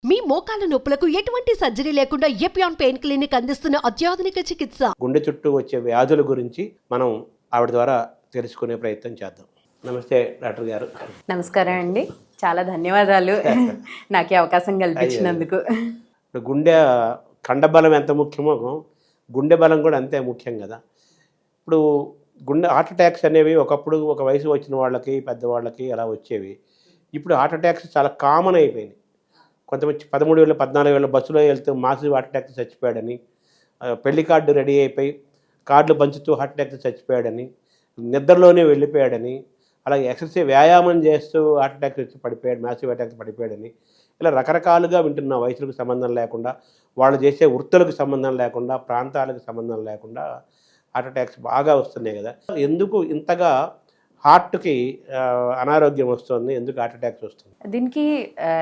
మీ మోకాల నొప్పులకు ఎటువంటి సర్జరీ లేకుండా ఎపియాన్ పెయిన్ క్లినిక్ అందిస్తున్న అత్యాధునిక చికిత్స. గుండె చుట్టూ వచ్చే వ్యాధుల గురించి మనం ఆవిడ ద్వారా తెలుసుకునే ప్రయత్నం చేద్దాం. నమస్తే డాక్టర్ గారు. నమస్కారం అండి, చాలా ధన్యవాదాలు నాకు ఈ అవకాశం కల్పించినందుకు. ఇప్పుడు గుండె కండబలం ఎంత ముఖ్యమో గుండె బలం కూడా అంతే ముఖ్యం కదా. ఇప్పుడు హార్ట్ అటాక్స్ అనేవి ఒకప్పుడు ఒక వయసు వచ్చిన వాళ్ళకి పెద్దవాళ్ళకి అలా వచ్చేవి. ఇప్పుడు హార్ట్ అటాక్స్ చాలా కామన్ అయిపోయినాయి. కొంతమంది 13 ఏళ్ళు 14 ఏళ్ళ బస్సులో వెళ్తూ మాసి హార్ట్ అటాక్ చచ్చిపోయాడని, పెళ్లి కార్డు రెడీ అయిపోయి కార్డులు పంచుతూ హార్ట్ అటాక్ చచ్చిపోయాడని, నిద్రలోనే వెళ్ళిపోయాడని, అలాగే ఎక్సర్సైజ్ వ్యాయామం చేస్తూ హార్ట్ అటాక్ వచ్చి పడిపోయాడు, మ్యాసివ్ అటాక్ పడిపోయాడని, ఇలా రకరకాలుగా వింటున్న. వయసులకు సంబంధం లేకుండా, వాళ్ళు చేసే వృత్తులకు సంబంధం లేకుండా, ప్రాంతాలకు సంబంధం లేకుండా హార్ట్ అటాక్స్ బాగా వస్తున్నాయి కదా. ఎందుకు ఇంతగా హార్ట్కి అనారోగ్యం వస్తుంది, ఎందుకు హార్ట్ అటాక్స్ వస్తుంది? దీనికి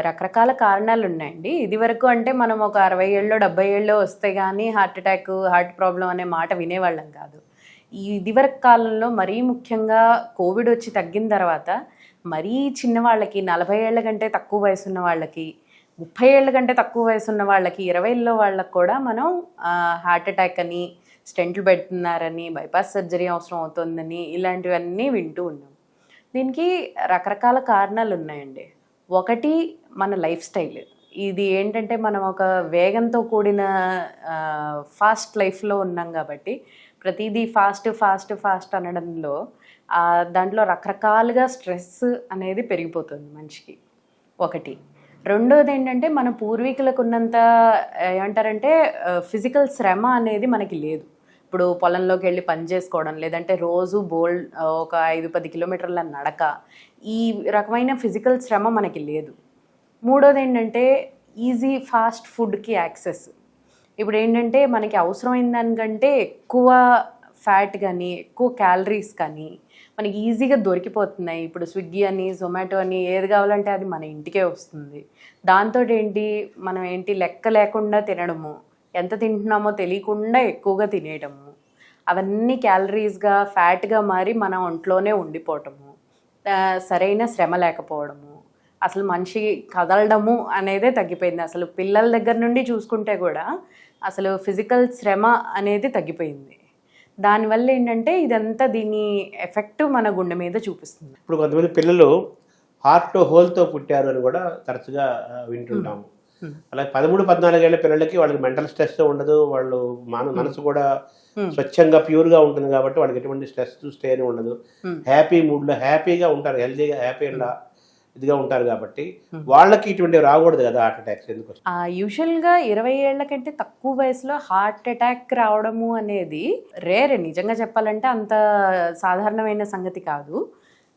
రకరకాల కారణాలు ఉన్నాయండి. ఇది వరకు అంటే మనం ఒక 60 ఏళ్ళలో 70 ఏళ్ళలో వస్తే కానీ హార్ట్ అటాక్, హార్ట్ ప్రాబ్లం అనే మాట వినేవాళ్ళం కాదు. ఇదివరకు కాలంలో మరీ ముఖ్యంగా కోవిడ్ వచ్చి తగ్గిన తర్వాత మరీ చిన్నవాళ్ళకి, 40 ఏళ్ళ కంటే తక్కువ వయసు ఉన్న వాళ్ళకి, 30 ఏళ్ళ కంటే తక్కువ వయసు ఉన్న వాళ్ళకి, 20 వాళ్ళకి కూడా మనం హార్ట్ అటాక్ అని, స్టెంట్లు పెడుతున్నారని, బైపాస్ సర్జరీ అవసరం అవుతుందని ఇలాంటివన్నీ వింటూ ఉన్నాం. దీనికి రకరకాల కారణాలు ఉన్నాయండి. ఒకటి మన లైఫ్ స్టైల్. ఇది ఏంటంటే మనం ఒక వేగంతో కూడిన ఫాస్ట్ లైఫ్లో ఉన్నాం కాబట్టి ప్రతిదీ ఫాస్ట్ ఫాస్ట్ ఫాస్ట్ అనడంలో దాంట్లో రకరకాలుగా స్ట్రెస్ అనేది పెరిగిపోతుంది మనిషికి. ఒకటి. రెండోది ఏంటంటే మన పూర్వీకులకు ఉన్నంత ఏమంటారంటే ఫిజికల్ శ్రమ అనేది మనకి లేదు. ఇప్పుడు పొలంలోకి వెళ్ళి పని చేసుకోవడం, లేదంటే రోజు ఒక 5-10 కిలోమీటర్ల నడక, ఈ రకమైన ఫిజికల్ శ్రమ మనకి లేదు. మూడోది ఏంటంటే ఈజీ ఫాస్ట్ ఫుడ్కి యాక్సెస్. ఇప్పుడు ఏంటంటే మనకి అవసరమైన దానికంటే ఎక్కువ ఫ్యాట్ కానీ, ఎక్కువ క్యాలరీస్ కానీ మనకి ఈజీగా దొరికిపోతున్నాయి. ఇప్పుడు స్విగ్గీ అని, జొమాటో అని, ఏది కావాలంటే అది మన ఇంటికే వస్తుంది. దాంతో మనం లెక్క లేకుండా తినడము, ఎంత తింటున్నామో తెలియకుండా ఎక్కువగా తినేయటము, అవన్నీ క్యాలరీస్గా, ఫ్యాట్గా మారి మన ఒంట్లోనే ఉండిపోవటము, సరైన శ్రమ లేకపోవడము, అసలు మనిషి కదలడము అనేదే తగ్గిపోయింది. అసలు పిల్లల దగ్గర నుండి చూసుకుంటే కూడా అసలు ఫిజికల్ శ్రమ అనేది తగ్గిపోయింది. దానివల్ల ఏంటంటే ఇదంతా దీని ఎఫెక్ట్ మన గుండె మీద చూపిస్తుంది. ఇప్పుడు కొంతమంది పిల్లలు హార్ట్ హోల్తో పుట్టారు అని కూడా తరచుగా వింటుంటాము. అలాగే 13-14 ఏళ్ళ పిల్లలకి వాళ్ళకి మెంటల్ స్ట్రెస్ ఉండదు, వాళ్ళు మనసు కూడా స్వచ్ఛంగా ప్యూర్గా ఉంటుంది కాబట్టి వాళ్ళకి ఎటువంటి స్ట్రెస్ స్టేని ఉండదు. హ్యాపీ మూడ్లో హ్యాపీగా ఉంటారు, హెల్తీగా హ్యాపీగా ఇదిగా ఉంటారు కాబట్టి వాళ్ళకి ఇటువంటి రాకూడదు కదా హార్ట్ అటాక్స్. ఎందుకు యూజువల్గా 20 ఏళ్ల కంటే తక్కువ వయసులో హార్ట్ అటాక్ రావడము అనేది రేర్. నిజంగా చెప్పాలంటే అంత సాధారణమైన సంగతి కాదు.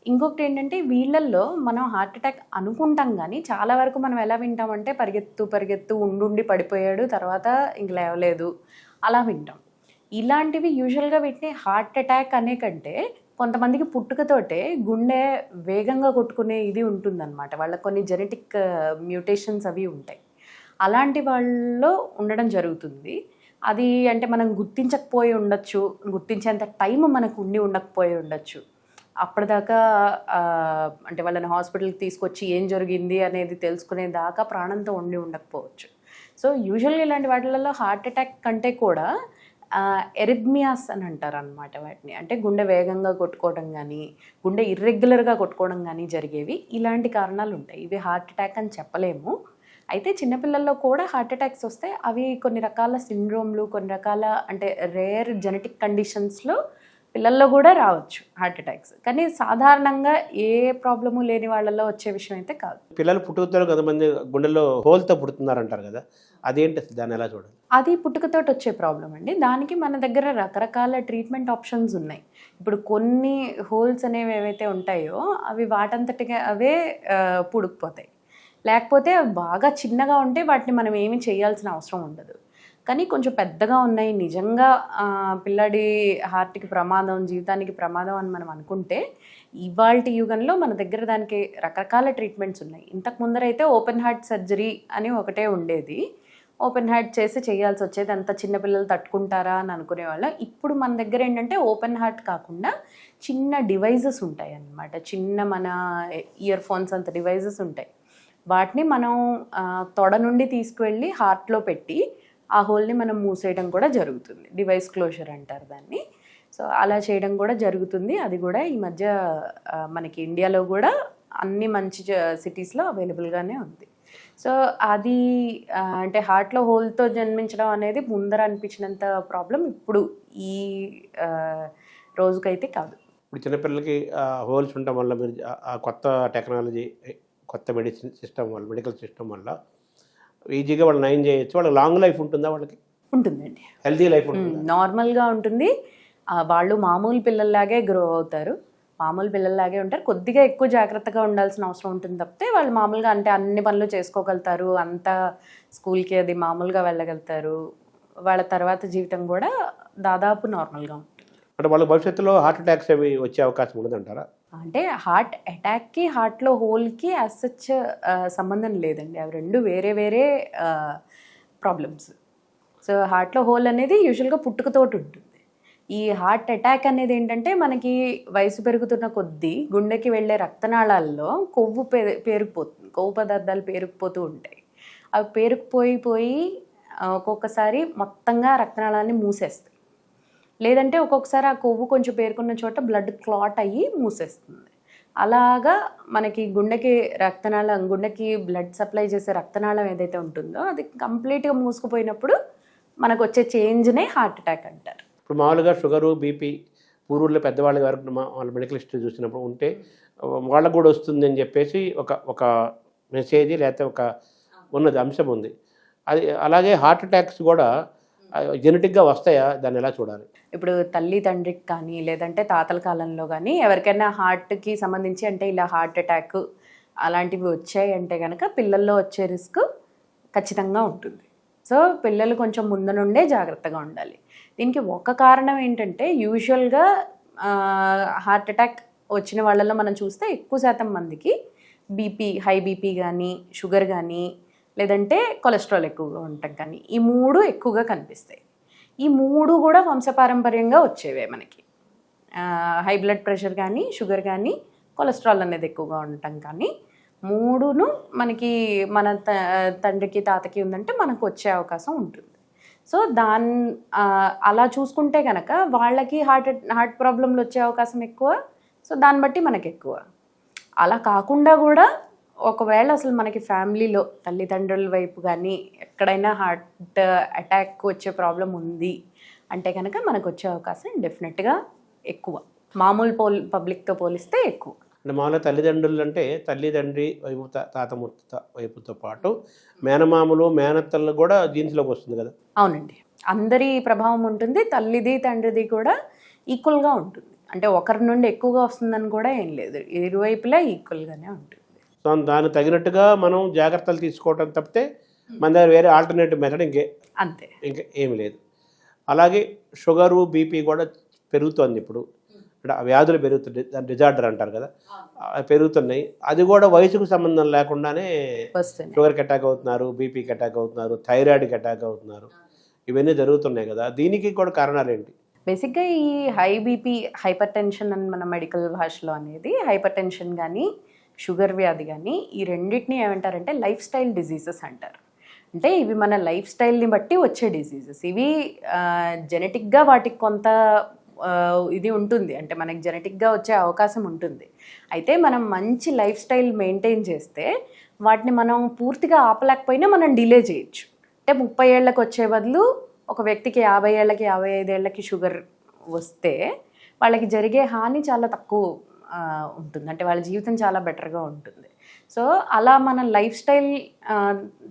ఇంకొకటి ఏంటంటే వీళ్ళల్లో మనం హార్ట్ అటాక్ అనుకుంటాం కానీ చాలా వరకు మనం ఎలా వింటామంటే పరిగెత్తు ఉండి పడిపోయాడు, తర్వాత ఇంక లేవలేదు, అలా వింటాం. ఇలాంటివి యూజువల్గా వీటిని హార్ట్ అటాక్ అనే కంటే కొంతమందికి పుట్టుకతోటే గుండె వేగంగా కొట్టుకునే ఇది ఉంటుందన్నమాట. వాళ్ళకి కొన్ని జెనెటిక్ మ్యూటేషన్స్ అవి ఉంటాయి. అలాంటి వాళ్ళలో ఉండడం జరుగుతుంది. అది అంటే మనం గుర్తించకపోయి ఉండొచ్చు, గుర్తించేంత టైం మనకు ఉండకపోయి ఉండొచ్చు. అప్పటిదాకా అంటే వాళ్ళని హాస్పిటల్కి తీసుకొచ్చి ఏం జరిగింది అనేది తెలుసుకునే దాకా ప్రాణంతో ఉండకపోవచ్చు. సో యూజువల్గా ఇలాంటి వాటిలలో హార్ట్ అటాక్ కంటే కూడా ఎరిథ్మియాస్ అని అంటారు అన్నమాట వాటిని. అంటే గుండె వేగంగా కొట్టుకోవడం కానీ, గుండె ఇర్రెగ్యులర్గా కొట్టుకోవడం కానీ జరిగేవి. ఇలాంటి కారణాలు ఉంటాయి. ఇవి హార్ట్ అటాక్ అని చెప్పలేము. అయితే చిన్నపిల్లల్లో కూడా హార్ట్ అటాక్స్ వస్తే అవి కొన్ని రకాల సిండ్రోమ్లు, కొన్ని రకాల అంటే రేర్ జెనెటిక్ కండిషన్స్లో పిల్లల్లో కూడా రావచ్చు హార్ట్ అటాక్స్. కానీ సాధారణంగా ఏ ప్రాబ్లము లేని వాళ్ళలో వచ్చే విషయం అయితే కాదు. పిల్లలు పుట్టుకతో కొంతమంది గుండెలో హోల్తో పుడుతున్నారంటారు కదా, అదేంటి, దాన్ని ఎలా చూడాలి? అది పుట్టుకతోటి వచ్చే ప్రాబ్లం అండి. దానికి మన దగ్గర రకరకాల ట్రీట్మెంట్ ఆప్షన్స్ ఉన్నాయి. ఇప్పుడు కొన్ని హోల్స్ అనేవి ఏవైతే ఉంటాయో అవి వాటంతటిగా అవే పుడుకుపోతాయి. లేకపోతే అవి బాగా చిన్నగా ఉంటే వాటిని మనం ఏమీ చేయాల్సిన అవసరం ఉండదు. కానీ కొంచెం పెద్దగా ఉన్నాయి, నిజంగా పిల్లాడి హార్ట్కి ప్రమాదం, జీవితానికి ప్రమాదం అని మనం అనుకుంటే ఇవాల్టి యుగంలో మన దగ్గర దానికి రకరకాల ట్రీట్మెంట్స్ ఉన్నాయి. ఇంతకు ముందరైతే ఓపెన్ హార్ట్ సర్జరీ అని ఒకటే ఉండేది. ఓపెన్ హార్ట్ చేయాల్సి వచ్చేది. అంత చిన్నపిల్లలు తట్టుకుంటారా అని అనుకునేవాళ్ళం. ఇప్పుడు మన దగ్గర ఏంటంటే ఓపెన్ హార్ట్ కాకుండా చిన్న డివైజెస్ ఉంటాయి అన్నమాట. చిన్న మన ఇయర్ ఫోన్స్ అంత డివైజెస్ ఉంటాయి. వాటిని మనం తొడ నుండి తీసుకువెళ్ళి హార్ట్లో పెట్టి ఆ హోల్ని మనం మూసేయడం కూడా జరుగుతుంది. డివైస్ క్లోజర్ అంటారు దాన్ని. సో అలా చేయడం కూడా జరుగుతుంది. అది కూడా ఈ మధ్య మనకి ఇండియాలో కూడా అన్ని మంచి సిటీస్లో అవైలబుల్గానే ఉంది. సో అది అంటే హార్ట్లో హోల్తో జన్మించడం అనేది ముందర అనిపించినంత ప్రాబ్లం ఇప్పుడు ఈ రోజుకైతే కాదు. ఇప్పుడు చిన్నపిల్లలకి హోల్స్ ఉండటం వల్ల మీరు ఆ కొత్త టెక్నాలజీ, కొత్త మెడికల్ సిస్టమ్ వల్ల ఈజీగా వాళ్ళు నయం చేయొచ్చు. వాళ్ళకి లాంగ్ లైఫ్ ఉంటుందా? వాళ్ళకి ఉంటుందండి, హెల్తీ లైఫ్ ఉంటుంది, నార్మల్గా ఉంటుంది. వాళ్ళు మామూలు పిల్లల్లాగే గ్రో అవుతారు, మామూలు పిల్లల్లాగే ఉంటారు. కొద్దిగా ఎక్కువ జాగ్రత్తగా ఉండాల్సిన అవసరం ఉంటుంది తప్పితే వాళ్ళు మామూలుగా అంటే అన్ని పనులు చేసుకోగలుగుతారు, అంతా స్కూల్కి అది మామూలుగా వెళ్ళగలుగుతారు. వాళ్ళ తర్వాత జీవితం కూడా దాదాపు నార్మల్గా ఉంటుంది. అంటే వాళ్ళ భవిష్యత్తులో హార్ట్ అటాక్స్ అవి వచ్చే అవకాశం ఉండదంటారా? అంటే హార్ట్ అటాక్కి హార్ట్లో హోల్కి యాజ్ సచ్ సంబంధం లేదండి, అవి రెండు వేరే వేరే ప్రాబ్లమ్స్. సో హార్ట్లో హోల్ అనేది యూజువల్గా పుట్టుకతోటి ఉంటుంది. ఈ హార్ట్ అటాక్ అనేది ఏంటంటే మనకి వయసు పెరుగుతున్న కొద్దీ గుండెకి వెళ్ళే రక్తనాళాల్లో కొవ్వు పేరుకుపోతుంది, కొవ్వు పదార్థాలు పేరుకుపోతూ ఉంటాయి. అవి పేరుకుపోయి ఒక్కొక్కసారి మొత్తంగా రక్తనాళాన్ని మూసేస్తాయి. లేదంటే ఒక్కొక్కసారి ఆ కొవ్వు కొంచెం పేరుకున్న చోట బ్లడ్ క్లాట్ అయ్యి మూసేస్తుంది. అలాగా మనకి గుండెకి బ్లడ్ సప్లై చేసే రక్తనాళం ఏదైతే ఉంటుందో అది కంప్లీట్గా మూసుకుపోయినప్పుడు మనకు వచ్చే చేంజ్నే హార్ట్ అటాక్ అంటారు. ఇప్పుడు మామూలుగా షుగరు, బీపీ పూర్వుల్లో పెద్దవాళ్ళ వరకు వాళ్ళ మెడికల్ హిస్టరీ చూసినప్పుడు ఉంటే వాళ్ళకు కూడా వస్తుంది అని చెప్పేసి ఒక మెసేజ్ లేకపోతే ఒక ఉన్నది అంశం ఉంది. అది అలాగే హార్ట్ అటాక్స్ కూడా జెనెటిక్గా వస్తాయా? దాన్ని ఎలా చూడాలి? ఇప్పుడు తల్లి తండ్రికి కానీ లేదంటే తాతల కాలంలో కానీ ఎవరికైనా హార్ట్కి సంబంధించి అంటే ఇలా హార్ట్ అటాక్ అలాంటివి వచ్చాయి అంటే కనుక పిల్లల్లో వచ్చే రిస్క్ ఖచ్చితంగా ఉంటుంది. సో పిల్లలు కొంచెం ముందు నుండే జాగ్రత్తగా ఉండాలి. దీనికి ఒక కారణం ఏంటంటే యూజువల్గా హార్ట్ అటాక్ వచ్చిన వాళ్ళలో మనం చూస్తే ఎక్కువ శాతం మందికి హై బీపీ కానీ షుగర్ కానీ లేదంటే కొలెస్ట్రాల్ ఎక్కువగా ఉండటం కానీ ఈ మూడు ఎక్కువగా కనిపిస్తాయి. ఈ మూడు కూడా వంశపారంపర్యంగా వచ్చేవే మనకి. హై బ్లడ్ ప్రెషర్ కానీ షుగర్ కానీ కొలెస్ట్రాల్ అనేది ఎక్కువగా ఉండటం కానీ మూడును మనకి మన తండ్రికి తాతకి ఉందంటే మనకు వచ్చే అవకాశం ఉంటుంది. సో అలా చూసుకుంటే కనుక వాళ్ళకి హార్ట్ ప్రాబ్లంలు వచ్చే అవకాశం ఎక్కువ. సో దాన్ని బట్టి మనకి ఎక్కువ. అలా కాకుండా కూడా ఒకవేళ అసలు మనకి ఫ్యామిలీలో తల్లిదండ్రుల వైపు కానీ ఎక్కడైనా హార్ట్ అటాక్ వచ్చే ప్రాబ్లం ఉంది అంటే కనుక మనకు వచ్చే అవకాశం డెఫినెట్గా ఎక్కువ, మామూలు పబ్లిక్తో పోలిస్తే ఎక్కువ. అంటే మామూలుగా తల్లిదండ్రులు అంటే తల్లిదండ్రి వైపు తాత ముత్త వైపుతో పాటు మేనమామలు మేనత్తలు కూడా జీన్స్లోకి వస్తుంది కదా? అవునండి, అందరి ప్రభావం ఉంటుంది, తల్లిది తండ్రిది కూడా ఈక్వల్గా ఉంటుంది. అంటే ఒకరి నుండి ఎక్కువగా వస్తుందని కూడా ఏం లేదు, ఇరువైపులా ఈక్వల్గానే ఉంటుంది. సో దానికి తగినట్టుగా మనం జాగ్రత్తలు తీసుకోవటం తప్పితే మన దగ్గర వేరే ఆల్టర్నేటివ్ మెథడ్ ఇంకా ఏమి లేదు. అలాగే షుగరు, బీపీ కూడా పెరుగుతోంది ఇప్పుడు. అంటే వ్యాధులు పెరుగుతున్నాయి, దాని డిజార్డర్ అంటారు కదా, పెరుగుతున్నాయి. అది కూడా వయసుకు సంబంధం లేకుండానే షుగర్కి అటాక్ అవుతున్నారు, బీపీకి అటాక్ అవుతున్నారు, థైరాయిడ్కి అటాక్ అవుతున్నారు. ఇవన్నీ జరుగుతున్నాయి కదా, దీనికి కూడా కారణాలు ఏంటి? బేసిక్గా ఈ హై బీపీ, హైపర్ టెన్షన్ అని మన మెడికల్ భాషలో అనేది హైపర్ టెన్షన్ కానీ షుగర్ వ్యాధి కానీ ఈ రెండింటిని ఏమంటారంటే లైఫ్ స్టైల్ డిజీజెస్ అంటారు. అంటే ఇవి మన లైఫ్ స్టైల్ని బట్టి వచ్చే డిజీజెస్. ఇవి జెనెటిక్గా వాటికి కొంత ఇది ఉంటుంది, అంటే మనకి జెనెటిక్గా వచ్చే అవకాశం ఉంటుంది. అయితే మనం మంచి లైఫ్ స్టైల్ మెయింటైన్ చేస్తే వాటిని మనం పూర్తిగా ఆపలేకపోయినా మనం డిలే చేయొచ్చు. అంటే 30 ఏళ్ళకి వచ్చే బదులు ఒక వ్యక్తికి 50 ఏళ్ళకి 55 ఏళ్ళకి షుగర్ వస్తే వాళ్ళకి జరిగే హాని చాలా తక్కువ ఉంటుంది, అంటే వాళ్ళ జీవితం చాలా బెటర్గా ఉంటుంది. సో అలా మన లైఫ్ స్టైల్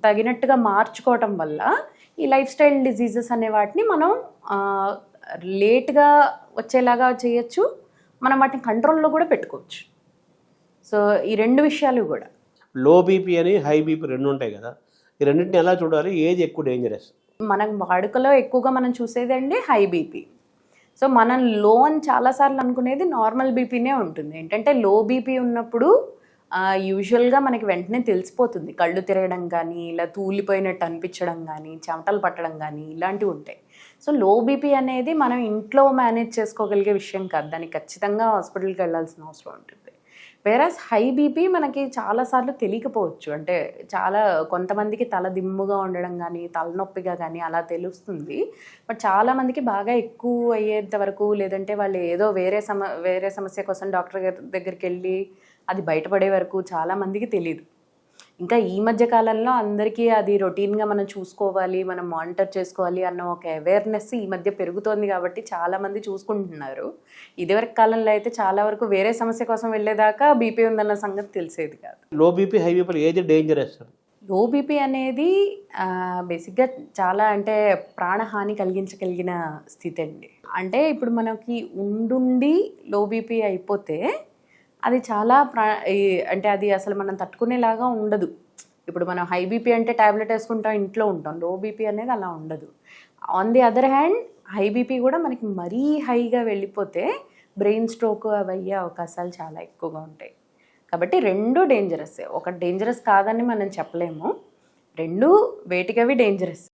తగినట్టుగా మార్చుకోవటం వల్ల ఈ లైఫ్ స్టైల్ డిజీజెస్ అనే వాటిని మనం లేట్గా వచ్చేలాగా చేయొచ్చు, మనం వాటిని కంట్రోల్లో కూడా పెట్టుకోవచ్చు. సో ఈ రెండు విషయాలు కూడా, లో బీపీ అని హై బీపీ రెండు ఉంటాయి కదా, ఈ రెండింటిని ఎలా చూడాలి? ఏది ఎక్కువ డేంజరస్? మన వాడుకలో ఎక్కువగా మనం చూసేదండి హై బీపీ. సో మనం లో అని చాలాసార్లు అనుకునేది నార్మల్ బీపీనే ఉంటుంది. ఏంటంటే లో బీపీ ఉన్నప్పుడు యూజువల్గా మనకి వెంటనే తెలిసిపోతుంది, కళ్ళు తిరగడం కానీ ఇలా తూలిపోయినట్టు అనిపించడం కానీ చెమటలు పట్టడం కానీ ఇలాంటివి ఉంటాయి. సో లో బీపీ అనేది మనం ఇంట్లో మేనేజ్ చేసుకోగలిగే విషయం కాదు, దానికి ఖచ్చితంగా హాస్పిటల్కి వెళ్ళాల్సిన అవసరం ఉంటుంది. వేరస్ హై బీపీ మనకి చాలాసార్లు తెలియకపోవచ్చు. అంటే చాలా కొంతమందికి తల దిమ్ముగా ఉండడం కానీ, తలనొప్పిగా కానీ అలా తెలుస్తుంది. బట్ చాలామందికి బాగా ఎక్కువ అయ్యేంత వరకు, లేదంటే వాళ్ళు ఏదో వేరే సమస్య కోసం డాక్టర్ దగ్గరికి వెళ్ళి అది బయటపడే వరకు చాలామందికి తెలియదు. ఇంకా ఈ మధ్య కాలంలో అందరికీ అది రొటీన్గా మనం చూసుకోవాలి, మనం మానిటర్ చేసుకోవాలి అన్న ఒక అవేర్నెస్ ఈ మధ్య పెరుగుతోంది కాబట్టి చాలామంది చూసుకుంటున్నారు. ఇదివరకు కాలంలో అయితే చాలా వరకు వేరే సమస్య కోసం వెళ్ళేదాకా బీపీ ఉందన్న సంగతి తెలిసేది కాదు. లో బీపీ హై బీపీ ఏది డేంజరస్? లో బీపీ అనేది బేసిక్గా చాలా అంటే ప్రాణహాని కలిగించగలిగిన స్థితి అండి. అంటే ఇప్పుడు మనకి ఉండుండి లో బీపీ అయిపోతే అది చాలా అంటే అది అసలు మనం తట్టుకునేలాగా ఉండదు. ఇప్పుడు మనం హై బీపీ అంటే ట్యాబ్లెట్ వేసుకుంటాం, ఇంట్లో ఉంటాం. లో బీపీ అనేది అలా ఉండదు. On the other hand high BP కూడా మనకి మరీ హైగా వెళ్ళిపోతే బ్రెయిన్ స్ట్రోక్ అవి అయ్యే అవకాశాలు చాలా ఎక్కువగా ఉంటాయి. కాబట్టి రెండు డేంజరస్. ఒకటి డేంజరస్ కాదని మనం చెప్పలేము, రెండు వేటికవి డేంజరస్.